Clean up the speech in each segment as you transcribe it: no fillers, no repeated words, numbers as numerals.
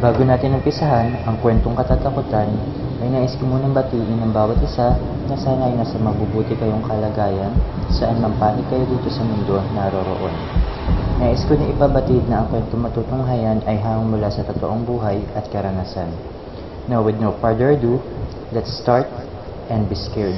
Bago natin umpisahan ang kwentong katatakutan, ay nais ko munang batiin ang bawat isa na sana ay nasa mabubuti kayong kalagayan saan man panig kayo dito sa mundo naroroon. Nais ko na ipabatid na ang kwentong matutunghayan ay hangong mula sa totoong buhay at karanasan. Now with no further ado, let's start and be scared.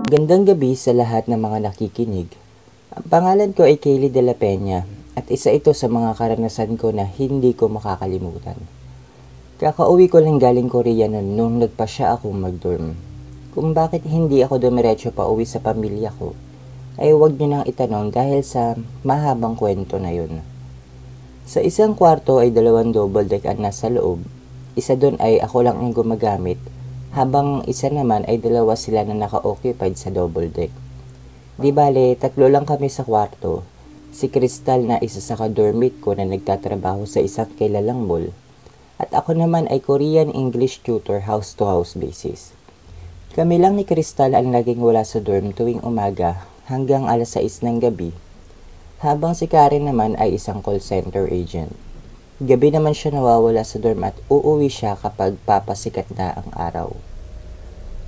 Gandang gabi sa lahat ng mga nakikinig. Ang pangalan ko ay Kaylee de la Peña at isa ito sa mga karanasan ko na hindi ko makakalimutan. Kakauwi ko lang galing Korea nung nagpasya akong mag-dorm. Kung bakit hindi ako dumiretso pa uwi sa pamilya ko, ay huwag niyo nang itanong dahil sa mahabang kwento na yun. Sa isang kwarto ay 2 double deck ang nasa loob. Isa doon ay ako lang ang gumagamit, habang isa naman ay 2 sila na naka-occupied sa double deck. Di bale, 3 lang kami sa kwarto. Si Crystal na isa sa ka-dormmate ko na nagtatrabaho sa isang kilalang mall. At ako naman ay Korean English tutor house-to-house basis. Kami lang ni Crystal ang laging wala sa dorm tuwing umaga hanggang alas 6 ng gabi. Habang si Karen naman ay isang call center agent. Gabi naman siya nawawala sa dorm at uuwi siya kapag papasikat na ang araw.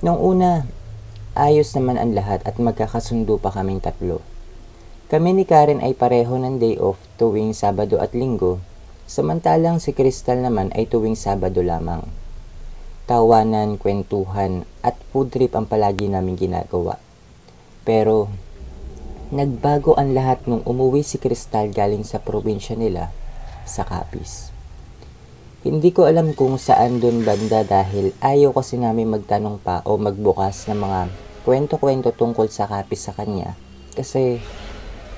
Nung una, ayos naman ang lahat at magkakasundo pa kaming 3. Kami ni Karen ay pareho ng day off tuwing Sabado at Linggo, samantalang si Crystal naman ay tuwing Sabado lamang. Tawanan, kwentuhan at food trip ang palagi namin ginagawa. Pero, nagbago ang lahat nung umuwi si Crystal galing sa probinsya nila sa Capiz. Hindi ko alam kung saan dun banda dahil ayaw kasi namin magtanong pa o magbukas ng mga kwento-kwento tungkol sa Capiz sa kanya. Kasi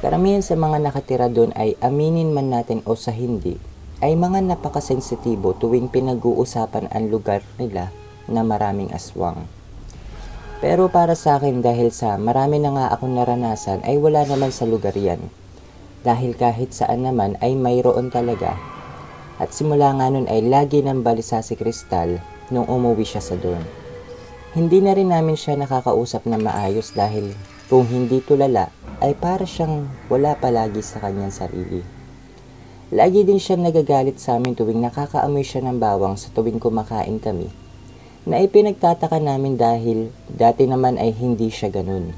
karamihan sa mga nakatira dun ay aminin man natin o sa hindi, ay mga napakasensitibo tuwing pinag-uusapan ang lugar nila na maraming aswang. Pero para sa akin dahil sa marami na nga akong naranasan ay wala naman sa lugar yan. Dahil kahit saan naman ay mayroon talaga. At simula nga nun ay lagi nang balisa si Crystal nung umuwi siya sa dorm. Hindi na rin namin siya nakakausap na maayos dahil kung hindi tulala ay para siyang wala palagi sa kanyang sarili. Lagi din siyang nagagalit sa amin tuwing nakakaamoy siya ng bawang sa tuwing kumakain kami. Na ipinagtataka namin dahil dati naman ay hindi siya ganun.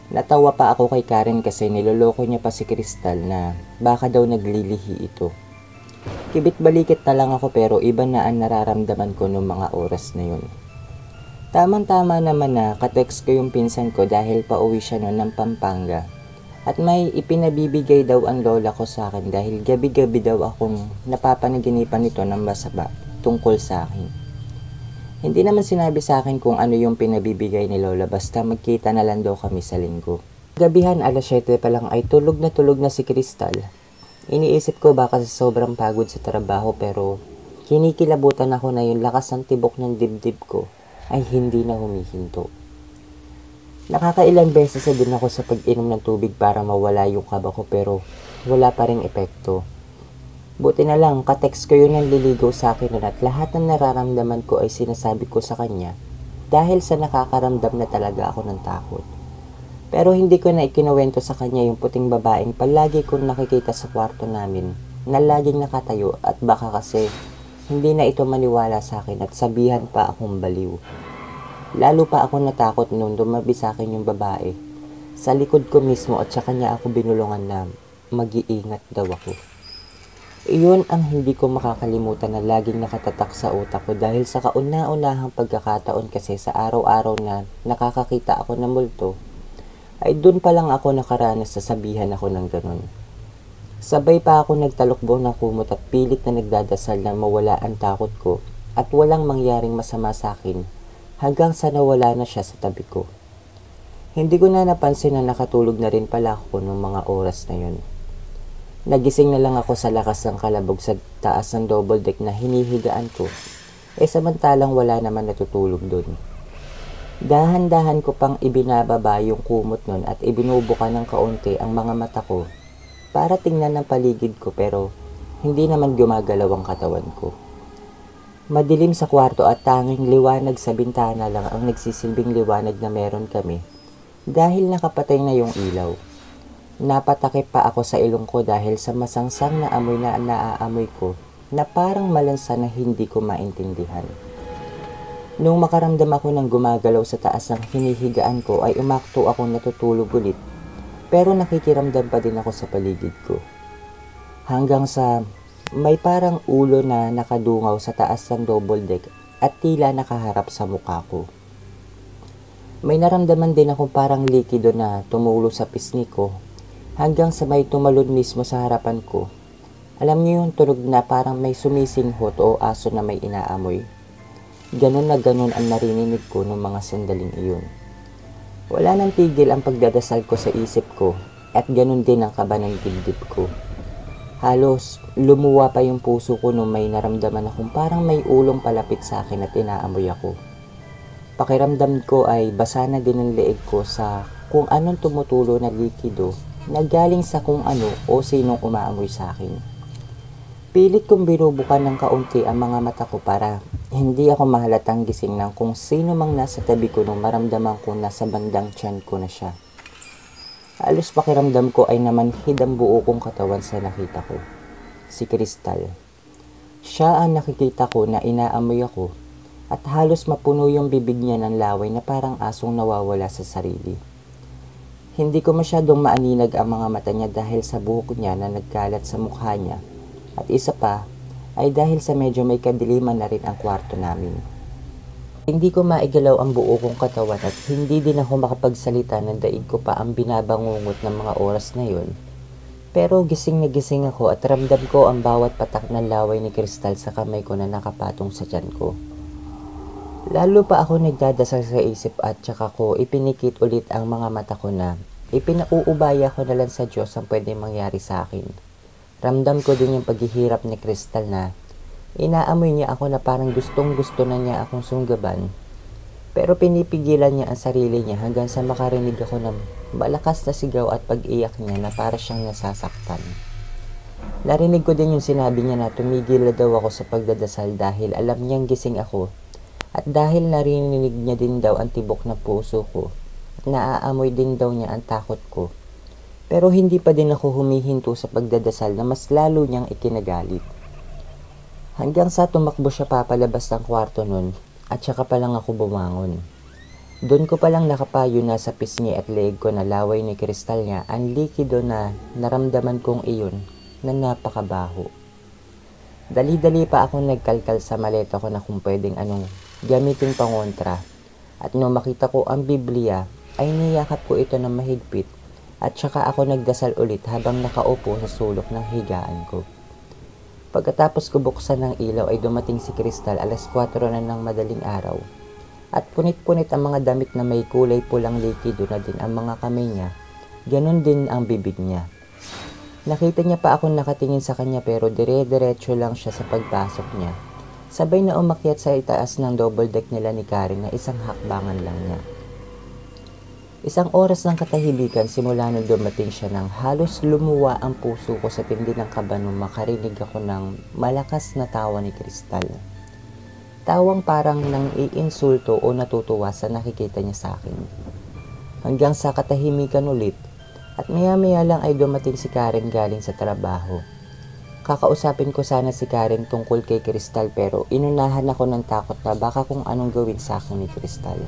Natawa pa ako kay Karen kasi niloloko niya pa si Crystal na baka daw naglilihi ito. Kibit-balikit na lang ako pero iba na ang nararamdaman ko noong mga oras na yun. Tamang-tama naman na katext ko yung pinsan ko dahil pauwi siya noon ng Pampanga. At may ipinabibigay daw ang lola ko sa akin dahil gabi-gabi daw akong napapanaginipan nito ng masama tungkol sa akin. Hindi naman sinabi sa akin kung ano yung pinabibigay ni Lola basta magkita na lang daw kami sa linggo. Gabihan alas 7 pa lang ay tulog na si Crystal. Iniisip ko baka sa sobrang pagod sa trabaho pero kinikilabutan ako na yung lakas ng tibok ng dibdib ko ay hindi na humihinto. Nakakailang beses na din ako sa pag-inom ng tubig para mawala yung kaba ko pero wala pa ring epekto. Buti na lang, katext ko yun ang liligaw sa akin nun at lahat ng nararamdaman ko ay sinasabi ko sa kanya dahil sa nakakaramdam na talaga ako ng takot. Pero hindi ko na ikinuwento sa kanya yung puting babaeng palagi kong nakikita sa kwarto namin na laging nakatayo at baka kasi hindi na ito maniwala sa akin at sabihan pa akong baliw. Lalo pa ako natakot nung dumabi sa akin yung babae. Sa likod ko mismo at sa kanya ako binulungan na mag-iingat daw ako. Iyon ang hindi ko makakalimutan na laging nakatatak sa utak ko dahil sa kauna-unahang pagkakataon kasi sa araw-araw na nakakakita ako ng multo, ay dun pa lang ako nakaranas sa sabihan ako ng ganun. Sabay pa ako nagtalukbo ng kumot at pilit na nagdadasal na mawala ang takot ko at walang mangyaring masama sa akin hanggang sa nawala na siya sa tabi ko. Hindi ko na napansin na nakatulog na rin pala ako noong mga oras na yun. Nagising na lang ako sa lakas ng kalabog sa taas ng double deck na hinihigaan ko. Samantalang wala naman natutulog dun. Dahan-dahan ko pang ibinababa yung kumot nun at ibinubuka ng kaunti ang mga mata ko para tingnan ng paligid ko pero hindi naman gumagalaw ang katawan ko. Madilim sa kwarto at tanging liwanag sa bintana lang ang nagsisilbing liwanag na meron kami dahil nakapatay na yung ilaw. Napatakip pa ako sa ilong ko dahil sa masangsang na amoy na naaamoy ko na parang malansa na hindi ko maintindihan. Nung makaramdam ako ng gumagalaw sa taas ng hinihigaan ko ay umakto akong natutulog ulit pero nakikiramdam pa din ako sa paligid ko. Hanggang sa may parang ulo na nakadungaw sa taas ng double deck at tila nakaharap sa mukha ko. May naramdaman din akong parang likido na tumulo sa pisngi ko hanggang sa may tumalon mismo sa harapan ko. Alam niyo yung tunog na parang may sumisinghot o aso na may inaamoy? Ganon na ganon ang narinig ko noong mga sandaling iyon. Wala nang tigil ang pagdadasal ko sa isip ko at ganon din ang kaba ng dibdib ko. Halos lumuwa pa yung puso ko nung may naramdaman akong parang may ulong palapit sa akin at inaamoy ako. Pakiramdam ko ay basa na din ang leeg ko sa kung anong tumutulo na likido na galing sa kung ano o sinong umaamoy sa akin. Pilit kong binubukan ng kaunti ang mga mata ko para hindi ako mahalatang gising ng kung sino mang nasa tabi ko nung maramdaman ko nasa bandang tiyan ko na siya. Halos pakiramdam ko ay namanhid ang buo kong katawan sa nakita ko. Si Crystal. Siya ang nakikita ko na inaamoy ako at halos mapuno yung bibig niya ng laway na parang asong nawawala sa sarili. Hindi ko masyadong maaninag ang mga mata niya dahil sa buhok niya na nagkalat sa mukha niya. At isa pa ay dahil sa medyo may kadiliman na rin ang kwarto namin. Hindi ko maigalaw ang buo kong katawan at hindi din ako makapagsalita ng daig ko pa ang binabangungot ng mga oras na yon. Pero gising na gising ako at ramdam ko ang bawat patak ng laway ni Crystal sa kamay ko na nakapatong sa tiyan ko. Lalo pa ako nagdadasal sa isip at saka ko ipinikit ulit ang mga mata ko na ipinauubaya ko na lang sa Diyos ang pwedeng mangyari sa akin. Ramdam ko din yung paghihirap ni Crystal na inaamoy niya ako na parang gustong gusto na niya akong sunggaban. Pero pinipigilan niya ang sarili niya hanggang sa makarinig ako ng malakas na sigaw at pag-iyak niya na para siyang nasasaktan. Narinig ko din yung sinabi niya na tumigil na daw ako sa pagdadasal dahil alam niyang gising ako at dahil narinig niya din daw ang tibok na puso ko at naaamoy din daw niya ang takot ko. Pero hindi pa din ako humihinto sa pagdadasal na mas lalo niyang ikinagalit. Hanggang sa tumakbo siya papalabas ng kwarto nun at saka pa lang ako bumangon. Doon ko palang nakapayo na sa pisngi at leeg ko na laway ni Crystal niya ang likido na naramdaman kong iyon na napakabaho. Dali-dali pa ako nagkalkal sa maleta ko na kung pwedeng anong gamitin pangontra at nung makita ko ang Biblia ay niyakap ko ito ng mahigpit. At saka ako nagdasal ulit habang nakaupo sa sulok ng higaan ko. Pagkatapos ko buksan ng ilaw ay dumating si Crystal 4:00 na ng madaling araw. At punit-punit ang mga damit na may kulay pulang likido na din ang mga kamay niya. Ganon din ang bibig niya. Nakita niya pa ako nakatingin sa kanya pero dire-diretso lang siya sa pagpasok niya. Sabay na umakyat sa itaas ng double deck nila ni Karen na isang hakbangan lang niya. Isang oras ng katahimikan simula nang dumating siya nang halos lumuwa ang puso ko sa tindi ng kaba nung makarinig ako ng malakas na tawa ni Crystal. Tawang parang nang iinsulto o natutuwa sa nakikita niya sa akin. Hanggang sa katahimikan ulit at maya-maya lang ay dumating si Karen galing sa trabaho. Kakausapin ko sana si Karen tungkol kay Crystal pero inunahan ako ng takot na baka kung anong gawin sa akin ni Crystal.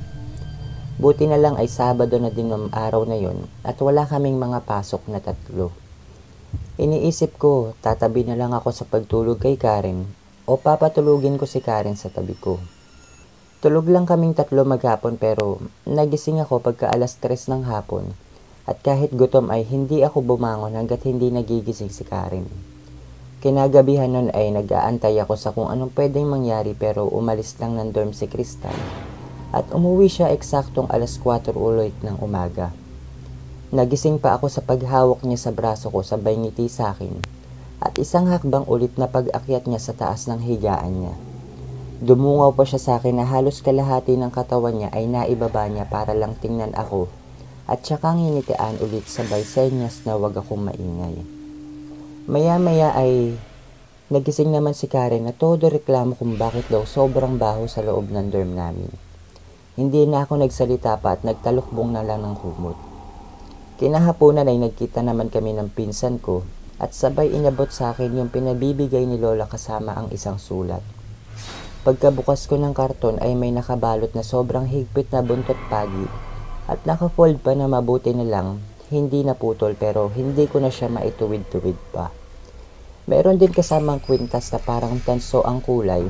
Buti na lang ay Sabado na din ng araw na yon at wala kaming mga pasok na 3. Iniisip ko, tatabi na lang ako sa pagtulog kay Karen o papatulugin ko si Karen sa tabi ko. Tulog lang kaming 3 maghapon pero nagising ako pagka 3:00 ng hapon at kahit gutom ay hindi ako bumangon hanggat hindi nagigising si Karen. Kinagabihan nun ay nag-aantay ako sa kung anong pwedeng mangyari pero umalis lang ng dorm si Crystal. At umuwi siya eksaktong 4:00 ulit ng umaga. Nagising pa ako sa paghawak niya sa braso ko sabay ngiti sa akin at isang hakbang ulit na pag-akyat niya sa taas ng higaan niya. Dumungaw pa siya sa akin na halos kalahati ng katawan niya ay naibaba niya para lang tingnan ako at saka nginitian ulit sabay senyas na wag akong maingay. Maya-maya ay nagising naman si Karen na todo reklamo kung bakit daw sobrang baho sa loob ng dorm namin. Hindi na ako nagsalita pa at nagtalukbong na lang ng kumot. Kinahaponan ay nagkita naman kami ng pinsan ko at sabay inabot sa akin yung pinabibigay ni Lola kasama ang isang sulat. Pagkabukas ko ng karton ay may nakabalot na sobrang higpit na buntot pagi at nakafold pa na mabuti na lang, hindi naputol pero hindi ko na siya maituwid-tuwid pa. Meron din kasamang kwintas na parang tanso ang kulay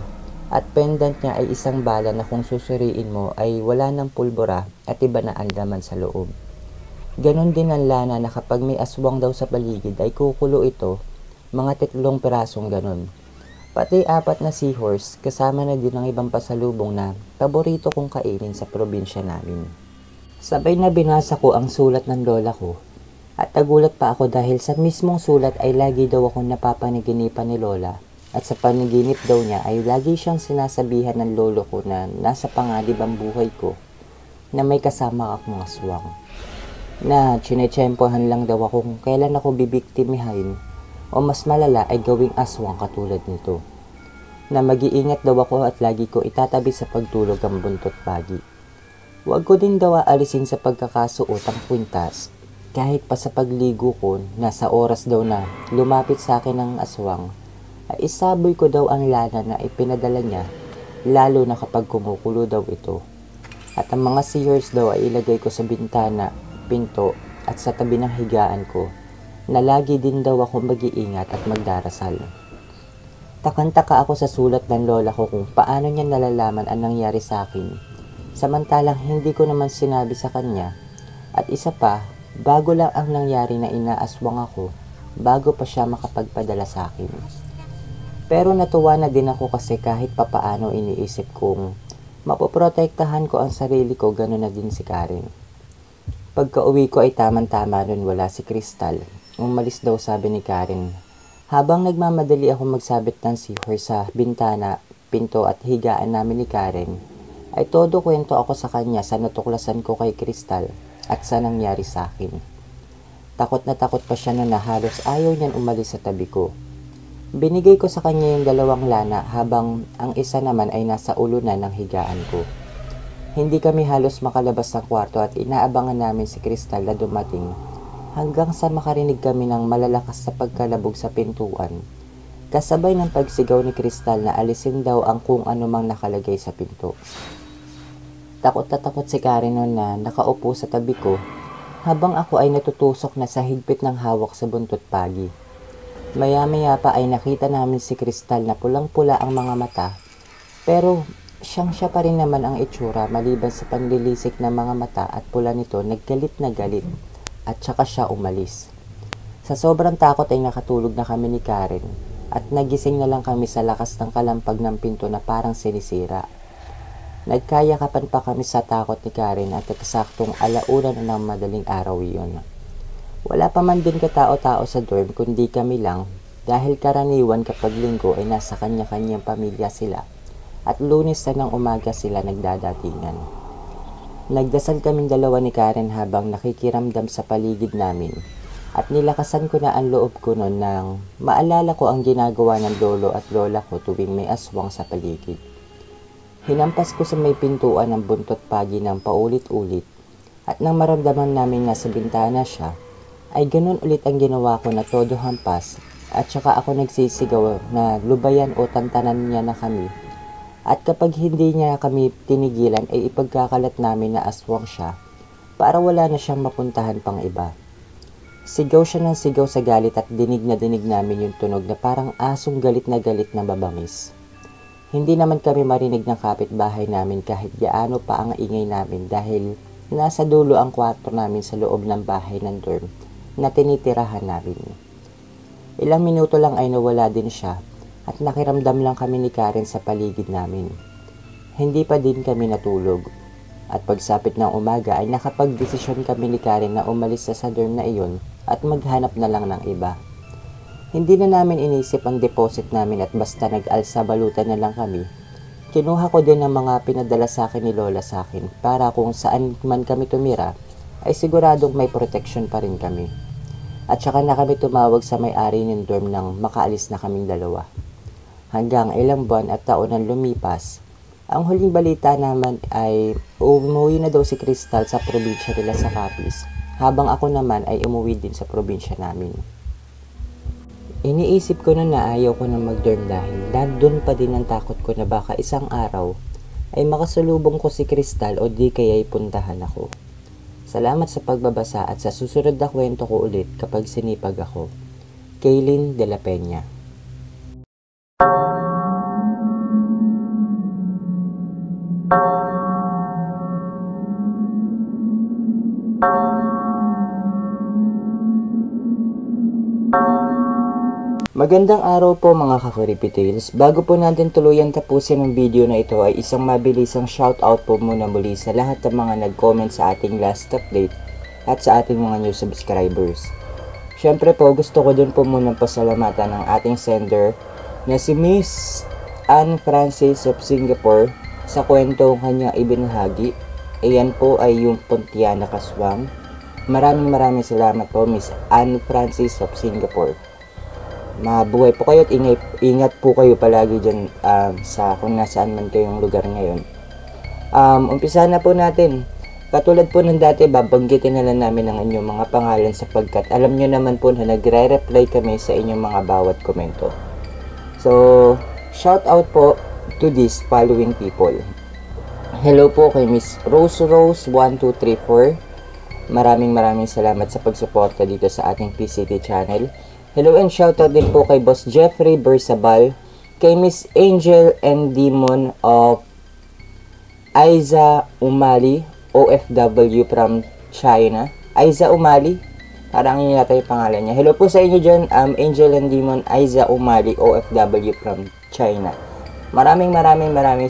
at pendant niya ay isang bala na kung susuriin mo ay wala ng pulbura at iba na ang laman sa loob. Ganon din ang lana na kapag may aswang daw sa paligid ay kukulo ito, mga 3 pirasong ganon. Pati 4 na seahorse kasama na din ang ibang pasalubong na paborito kong kainin sa probinsya namin. Sabay na binasa ko ang sulat ng lola ko at nagulat pa ako dahil sa mismong sulat ay lagi daw akong napapanaginipan ni lola at sa panaginip daw niya ay lagi siyang sinasabihan ng lolo ko na nasa panganib ang buhay ko na may kasama akong aswang. Na tsinetsempohan lang daw ako kung kailan ako bibiktimihin o mas malala ay gawing aswang katulad nito. Na mag-iingat daw ako at lagi ko itatabi sa pagtulog ang buntot pagi. Huwag ko din daw aalisin sa pagkakasuot ang kwintas. Kahit pa sa pagligo ko, nasa oras daw na lumapit sa akin ang aswang, ay isaboy ko daw ang lana na ipinadala niya, lalo na kapag kumukulo daw ito. At ang mga seahorse daw ay ilagay ko sa bintana, pinto at sa tabi ng higaan ko, na lagi din daw ako mag-iingat at magdarasal. Takang-taka ako sa sulat ng lola ko kung paano niya nalalaman ang nangyari sa akin, samantalang hindi ko naman sinabi sa kanya, at isa pa, bago lang ang nangyari na inaaswang ako, bago pa siya makapagpadala sa akin. Pero natuwa na din ako kasi kahit papaano iniisip kong mapoprotektahan ko ang sarili ko, gano'n na din si Karen. Pagka-uwi ko ay tamang-tama nun wala si Crystal. Umalis daw sabi ni Karen. Habang nagmamadali ako magsabit ng seahorse sa bintana, pinto at higaan namin ni Karen, ay todo kwento ako sa kanya sa natuklasan ko kay Crystal at sa nangyari sa akin. Takot na takot pa siya na halos ayaw niyan umalis sa tabi ko. Binigay ko sa kanya yung 2 lana habang ang isa naman ay nasa ulo na ng higaan ko. Hindi kami halos makalabas ng kwarto at inaabangan namin si Crystal na dumating hanggang sa makarinig kami ng malalakas sa pagkalabog sa pintuan. Kasabay ng pagsigaw ni Crystal na alisin daw ang kung anumang nakalagay sa pinto. Takot na takot si Karen noon na nakaupo sa tabi ko habang ako ay natutusok na sa higpit ng hawak sa buntot pagi. Maya-maya pa ay nakita namin si Crystal na pulang-pula ang mga mata pero siya pa rin naman ang itsura maliban sa panlilisik ng mga mata at pula nito naggalit na galit at saka siya umalis. Sa sobrang takot ay nakatulog na kami ni Karen at nagising na lang kami sa lakas ng kalampag ng pinto na parang sinisira. Nagkayakapan pa kami sa takot ni Karen at eksaktong 1:00 na ng madaling araw iyon. Wala pa man din katao-tao sa dorm kundi kami lang dahil karaniwan kapag linggo ay nasa kanya-kanyang pamilya sila at Lunes na ng umaga sila nagdadatingan. Nagdasal kaming dalawa ni Karen habang nakikiramdam sa paligid namin at nilakasan ko na ang loob ko noon nang maalala ko ang ginagawa ng lolo at lola ko tuwing may aswang sa paligid. Hinampas ko sa may pintuan ng buntot pagi ng paulit-ulit at nang maramdaman namin nasa bintana siya, ay ganun ulit ang ginawa ko na todo hampas at saka ako nagsisigaw na lubayan o tantanan niya na kami. At kapag hindi niya kami tinigilan ay ipagkakalat namin na aswang siya para wala na siyang mapuntahan pang iba. Sigaw siya ng sigaw sa galit at dinig na dinig namin yung tunog na parang asong galit na babangis. Hindi naman kami marinig ng kapitbahay namin kahit gaano pa ang ingay namin dahil nasa dulo ang kwarto namin sa loob ng bahay ng dorm na tinitirahan namin. Ilang minuto lang ay nawala din siya at nakiramdam lang kami ni Karen sa paligid namin. Hindi pa din kami natulog at pagsapit ng umaga ay nakapagdesisyon kami ni Karen na umalis sa dorm na iyon at maghanap na lang ng iba. Hindi na namin inisip ang deposit namin at basta nag-alsa balutan na lang kami. Kinuha ko din ang mga pinadala sa akin ni Lola sa akin para kung saan man kami tumira ay siguradong may protection pa rin kami. At saka na kami tumawag sa may-ari ng dorm nang makaalis na kaming dalawa. Hanggang ilang buwan at taon ang lumipas, ang huling balita naman ay umuwi na daw si Crystal sa probinsya nila sa Capiz, habang ako naman ay umuwi din sa probinsya namin. Iniisip ko na ayaw ko na mag-dorm dahil nandun pa din ang takot ko na baka isang araw ay makasalubong ko si Crystal o di kaya'y puntahan ako. Salamat sa pagbabasa at sa susunod na kwento ko ulit kapag sinipag ako. Kaylin de la Peña. Magandang araw po mga ka-Creepy Tales. Bago po natin tuluyan tapusin ang video na ito ay isang mabilisang shoutout po muna muli sa lahat ng mga nag-comment sa ating last update at sa ating mga new subscribers. Syempre po gusto ko din po muna pasalamatan ang ating sender na si Miss Anne Francis of Singapore sa kwentong kanyang ibinahagi. Ayan po ay yung Pontiana Kaswang. Maraming salamat po Miss Anne Francis of Singapore. Mabuhay po kayo at ingat po kayo palagi dyan sa kung nasaan man kayong lugar ngayon. Umpisa na po natin. Katulad po ng dati, babanggitin na lang namin ang inyong mga pangalan sapagkat alam nyo naman po na nagre-reply kami sa inyong mga bawat komento. So, shout out po to these following people. Hello po kay Miss Rose 1234. Maraming salamat sa pagsuporta dito sa ating PCT channel. Hello and shoutout din po kay Boss Jeffrey Bersabal, kay Miss Angel and Demon of Aiza Umali, OFW from China. Aiza Umali, parang yun yata yung pangalan niya. Hello po sa inyo dyan, Angel and Demon Aiza Umali, OFW from China. Maraming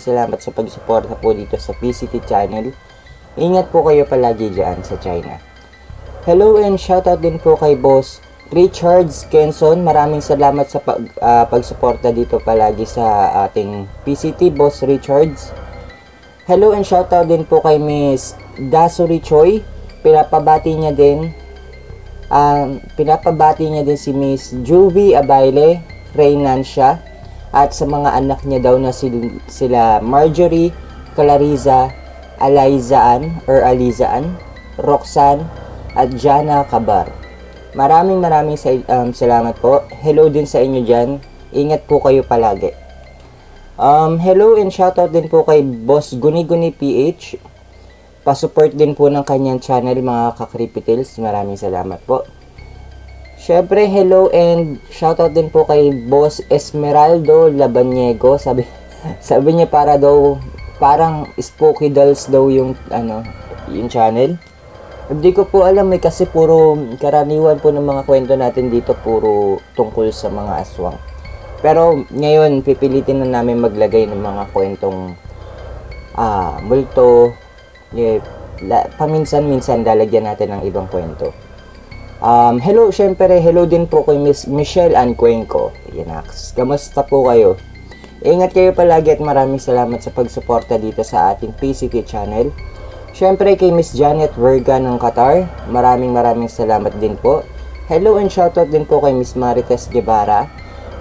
salamat sa pagsuporta po dito sa PCT channel. Ingat po kayo palagi dyan sa China. Hello and shoutout din po kay Boss Richards Kenson, maraming salamat sa pagsuporta dito palagi sa ating PCT, Boss Richards. Hello and shoutout din po kay Miss Dasuri Choi. Pinapabati niya din si Miss Juvie Abayle Reynancia at sa mga anak niya daw na sila Marjorie, Clariza, Alizaan, Roxanne at Jana Cabar. Maraming salamat po. Hello din sa inyo dyan. Ingat po kayo palagi. Hello and shoutout din po kay Boss Guni-Guni PH. Pasupport din po ng kanyang channel mga ka-Creepy Tales. Maraming salamat po. Syempre, hello and shoutout din po kay Boss Esmeraldo Labanyego. Sabi niya parang Spooky Dolls daw yung channel. Hindi ko po alam kasi puro karaniwan po ng mga kwento natin dito puro tungkol sa mga aswang. Pero ngayon pipilitin na namin maglagay ng mga kwentong multo. Paminsan-minsan lalagyan natin ng ibang kwento. Hello, syempre hello din po kay Miss Michelle Ann Cuenco. Yanax, kamusta po kayo? Ingat kayo palagi at maraming salamat sa pagsuporta dito sa ating PCT channel. Syempre kay Miss Janet Verga ng Qatar, maraming salamat din po. Hello and shoutout din po kay Miss Marites Guevara,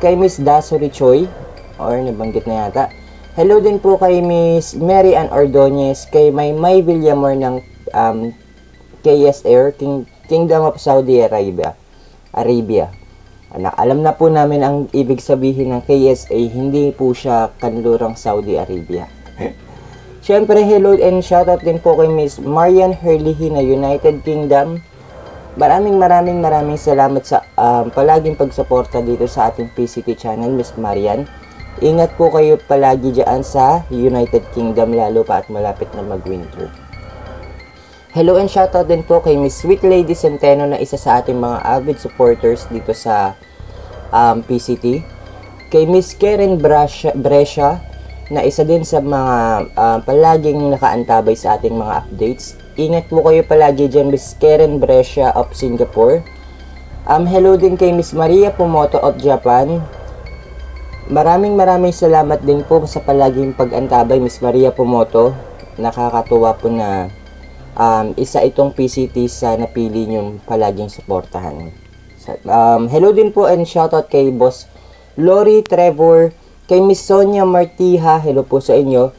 kay Miss Dasuri Choi, or nabanggit na yata. Hello din po kay Miss Mary Ann Ordonez, kay May Villamor ng KSR, Kingdom of Saudi Arabia. Alam na po namin ang ibig sabihin ng KSA, hindi po siya kanlurang Saudi Arabia. Siyempre, hello and shoutout din po kay Miss Marian Herlihy na United Kingdom. Maraming salamat sa palaging pagsuporta dito sa ating PCT channel, Miss Marian. Ingat po kayo palagi dyan sa United Kingdom, lalo pa at malapit na mag-winter. Hello and shoutout din po kay Miss Sweet Lady Centeno na isa sa ating mga avid supporters dito sa PCT. Kay Miss Karen Brescia na isa din sa mga palaging nakaantabay sa ating mga updates. Ingat po kayo palagi dyan, Miss Karen Brescia of Singapore. Hello din kay Miss Maria Pumoto of Japan. Maraming salamat din po sa palaging pag-antabay, Miss Maria Pumoto. Nakakatuwa po na isa itong PCT sa napili nyong palaging suportahan. Hello din po and shoutout kay Boss Lori Trevor, kay Miss Sonia Martiha, hello po sa inyo.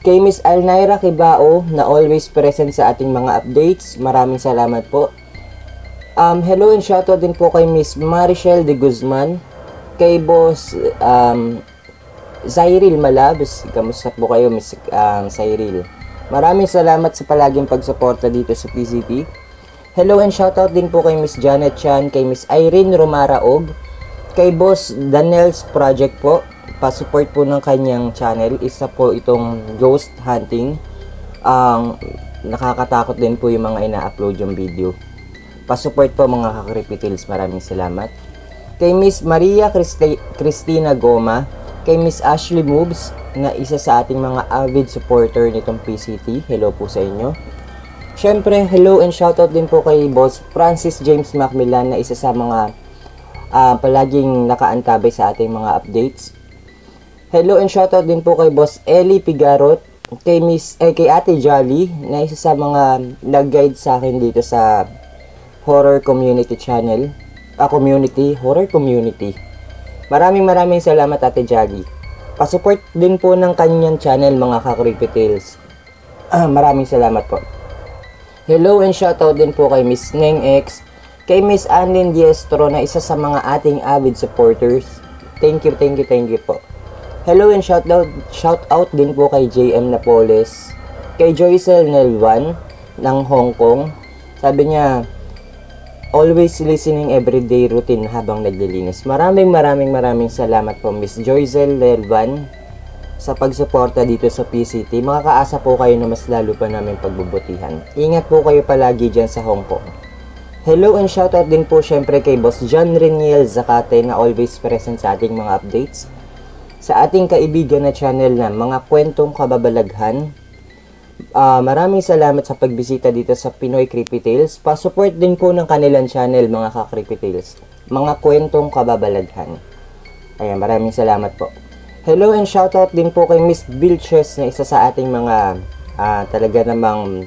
Kay Miss Alnaira Kibao na always present sa ating mga updates. Maraming salamat po. Hello and shoutout din po kay Miss Marichelle de Guzman, kay Boss Cyril Malabs. Kamusta po kayo, Miss Cyril? Maraming salamat sa palaging pagsuporta dito sa PCT. Hello and shoutout din po kay Miss Janet Chan, kay Miss Irene Romaraog, kay Boss Daniel's Project po. Pa-support po ng kanyang channel. Isa po itong ghost hunting. Nakakatakot din po yung mga ina-upload yung video. Pa-support po mga ka-Creepy Tales. Maraming salamat. Kay Miss Maria Cristina Goma, kay Miss Ashley Moves, na isa sa ating mga avid supporter nitong PCT. Hello po sa inyo. Syempre, hello and shoutout din po kay Boss Francis James Macmillan, na isa sa mga palaging nakaantabay sa ating mga updates. Hello and shoutout din po kay Boss Ellie Pigarot, kay Ate Jolly, na isa sa mga nag-guide sa akin dito sa horror community channel. Horror community. Maraming salamat, Ate Jolly. Pa-support din po ng kanyang channel, mga ka-Creepy Tales. Maraming salamat po. Hello and shoutout din po kay Miss Neng X, kay Miss Anlin Diestro, na isa sa mga ating avid supporters. Thank you po. Hello and shoutout din po kay JM Napoles, kay Joycel Nelvan ng Hong Kong. Sabi niya, always listening everyday routine habang naglilinis. Maraming salamat po, Miss Joycel Nelvan, sa pagsuporta dito sa PCT. Makakaasa po kayo na mas lalo pa namin pagbubutihan. Ingat po kayo palagi dyan sa Hong Kong. Hello and shoutout din po syempre kay Boss John Reniel Zacate, na always present sa ating mga updates. Sa ating kaibigan na channel na Mga Kwentong Kababalaghan. Maraming salamat sa pagbisita dito sa Pinoy Creepy Tales. Pa-support din po ng kanilang channel, mga ka-Creepy Tales, Mga Kwentong Kababalaghan. Ayan, maraming salamat po. Hello and shoutout din po kay Miss Vilches, na isa sa ating mga talaga namang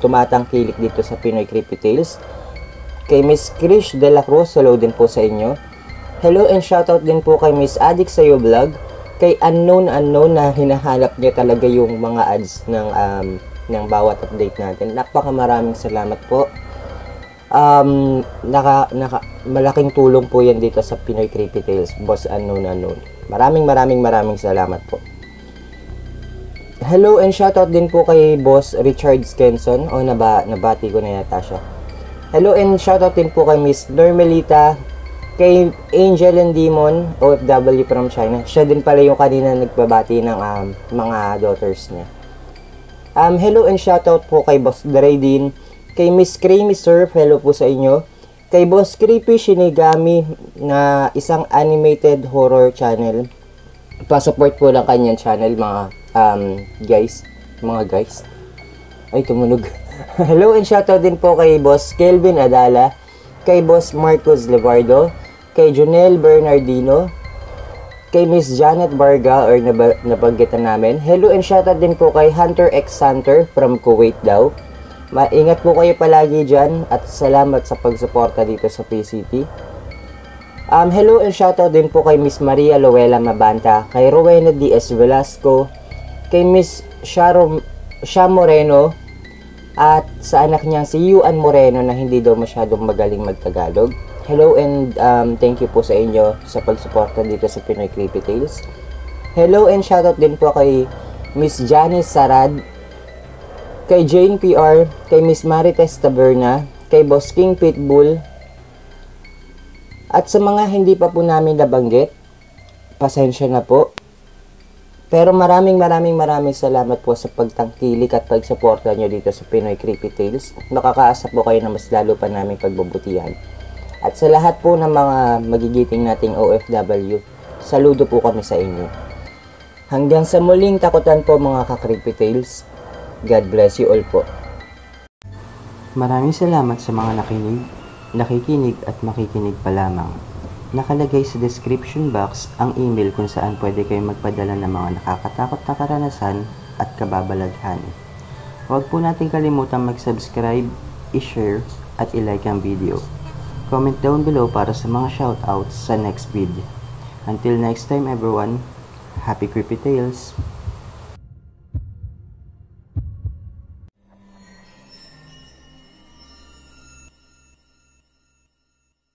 tumatangkilik dito sa Pinoy Creepy Tales. Kay Miss Krish De La Cruz, hello din po sa inyo. Hello and shoutout din po kay Miss Adik Sayo Vlog, kay Unknown na hinahanap niya talaga yung mga ads ng bawat update natin. Napakamaraming salamat po. Malaking tulong po yan dito sa Pinoy Creepy Tales, Boss Unknown. Maraming salamat po. Hello and shoutout din po kay Boss Richard Skenson. Nabati ko na yata siya. Hello and shoutout din po kay Miss Normelita, kay Angel and Demon, OFW from China. Siya din pala yung kanina nagbabati ng mga daughters niya. Hello and shoutout po kay Boss Draydin, kay Miss Creamy Surf, hello po sa inyo. Kay Boss Creepy Shinigami, na isang animated horror channel. Pa-support po lang kanyang channel, mga guys. Ay, tumunog. Hello and shoutout din po kay Boss Kelvin Adala, kay Boss Marcos Levardo, kay Junel Bernardino, kay Miss Janet Barga, or nabanggitan namin. Hello and shoutout din po kay Hunter X Hunter from Kuwait daw. Maingat po kayo palagi dyan, at salamat sa pagsuporta dito sa PCT. Hello and shoutout din po kay Miss Maria Luella Mabanta, kay Rowena Diaz Velasco, kay Miss Sha Moreno, at sa anak niyang si Yuan Moreno, na hindi daw masyadong magaling magtagalog. Hello and thank you po sa inyo sa pagsuporta dito sa Pinoy Creepy Tales. Hello and shoutout din po kay Miss Janice Sarad, kay Jane PR, kay Miss Marites Taberna, kay Boss King Pitbull, at sa mga hindi pa po namin nabanggit, pasensya na po. Pero maraming salamat po sa pagtangkilik at pagsuporta nyo dito sa Pinoy Creepy Tales. Makakaasa po kayo na mas lalo pa namin pagbubutihan. At sa lahat po ng mga magigiting nating OFW, saludo po kami sa inyo. Hanggang sa muling takutan po, mga ka-Creepy Tales. God bless you all po. Maraming salamat sa mga nakikinig at makikinig pa lamang. Nakalagay sa description box ang email kung saan pwede kayong magpadala ng mga nakakatakot na karanasan at kababalaghan. Huwag po natin kalimutan mag-subscribe, i-share at i-like ang video. Comment down below para sa mga shoutouts sa next video. Until next time everyone, happy creepy tales!